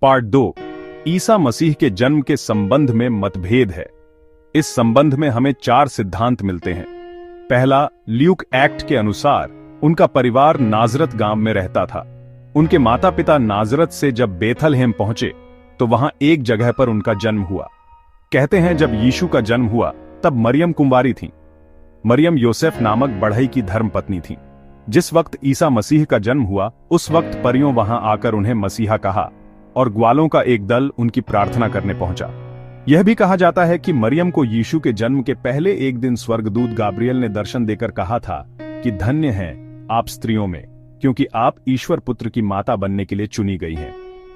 Part 2। Isa Masih के जन्म के संबंध में मतभेद है। इस संबंध में हमें 4 सिद्धांत मिलते हैं। पहला, ल्यूक एक्ट के अनुसार उनका परिवार नाजरत गांव में रहता था। उनके माता पिता नाजरत से जब बेथलहेम पहुंचे तो वहां एक जगह पर उनका जन्म हुआ। कहते हैं जब यीशु का जन्म हुआ तब मरियम कुंवारी थीं। मरियम योसेफ नामक बढ़ई की धर्मपत्नी थीं। जिस वक्त ईसा मसीह का जन्म हुआ उस वक्त परियों वहां आकर उन्हें मसीहा कहा और ग्वालों का एक दल उनकी प्रार्थना करने पहुंचा। यह भी कहा जाता है कि मरियम को यीशु के जन्म के पहले एक दिन स्वर्गदूत गाब्रियल ने दर्शन देकर कहा था कि धन्य हैं आप स्त्रियों में, क्योंकि आप ईश्वर पुत्र की माता बनने के लिए चुनी गई हैं।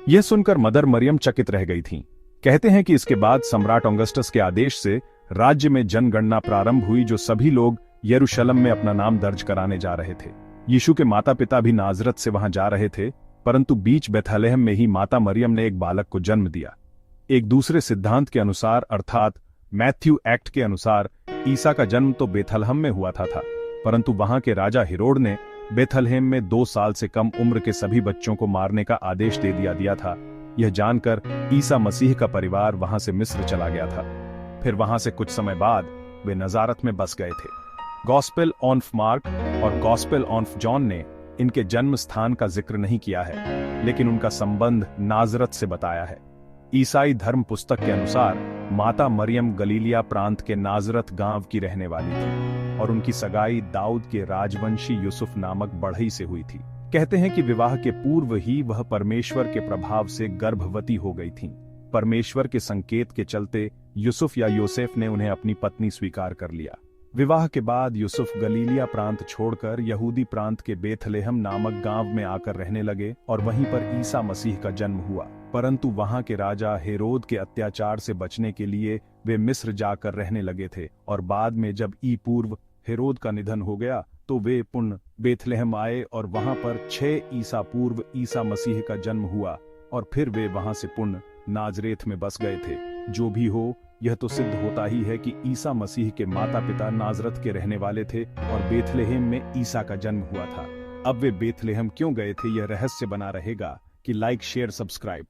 यह सुनकर मदर मरियम चकित रह गई थीं। कहते हैं कि इसके बाद सम्राट ऑगस्टस के आदेश से राज्य में जनगणना प्रारंभ हुई, जो सभी लोग यरूशलेम में अपना नाम दर्ज कराने जा रहे थे। यीशु के माता पिता भी नाजरत से वहां जा रहे थे, परंतु बीच बेथलहम में ही माता मरियम ने एक बालक को जन्म दिया। एक दूसरे सिद्धांत के अनुसार अर्थात मैथ्यू एक्ट के अनुसार ईसा का जन्म तो बेथलहम में हुआ था, परंतु वहां के राजा हेरोड ने बेथलहेम में 2 साल से कम उम्र के सभी बच्चों को मारने का आदेश दे दिया था। यह जानकर ईसा मसीह का परिवार वहां से मिस्र चला गया था। फिर वहां से कुछ समय बाद वे नजारत में बस गए थे। गॉस्पेल ऑफ मार्क और गॉस्पेल ऑफ जॉन ने इनके जन्म स्थान का जिक्र नहीं किया है, लेकिन उनका संबंध नाजरत से बताया है। ईसाई धर्म पुस्तक के अनुसार माता मरियम गलीलिया प्रांत के नाजरत गांव की रहने वाली थी और उनकी सगाई दाऊद के राजवंशी यूसुफ नामक बढ़ई से हुई थी। कहते हैं कि विवाह के पूर्व ही वह परमेश्वर के प्रभाव से गर्भवती हो गई थीं। परमेश्वर के संकेत के चलते यूसुफ या योसेफ ने उन्हें अपनी पत्नी स्वीकार कर लिया। विवाह के बाद यूसुफ गलीलिया प्रांत छोड़कर यहूदी प्रांत के बेथलेहम नामक गांव में आकर रहने लगे और वहीं पर ईसा मसीह का जन्म हुआ। परंतु वहां के राजा हेरोद के अत्याचार से बचने के लिए वे मिस्र जाकर रहने लगे थे और बाद में जब पूर्व हेरोद का निधन हो गया तो वे पुनः बेथलेहम आए और वहां पर 6 ईसा पूर्व ईसा मसीह का जन्म हुआ और फिर वे वहां से पुनः नाजरेत में बस गए थे। जो भी हो, यह तो सिद्ध होता ही है कि ईसा मसीह के माता पिता नाजरत के रहने वाले थे और बेथलेहम में ईसा का जन्म हुआ था। अब वे बेथलेहम क्यों गए थे, यह रहस्य बना रहेगा कि लाइक शेयर सब्सक्राइब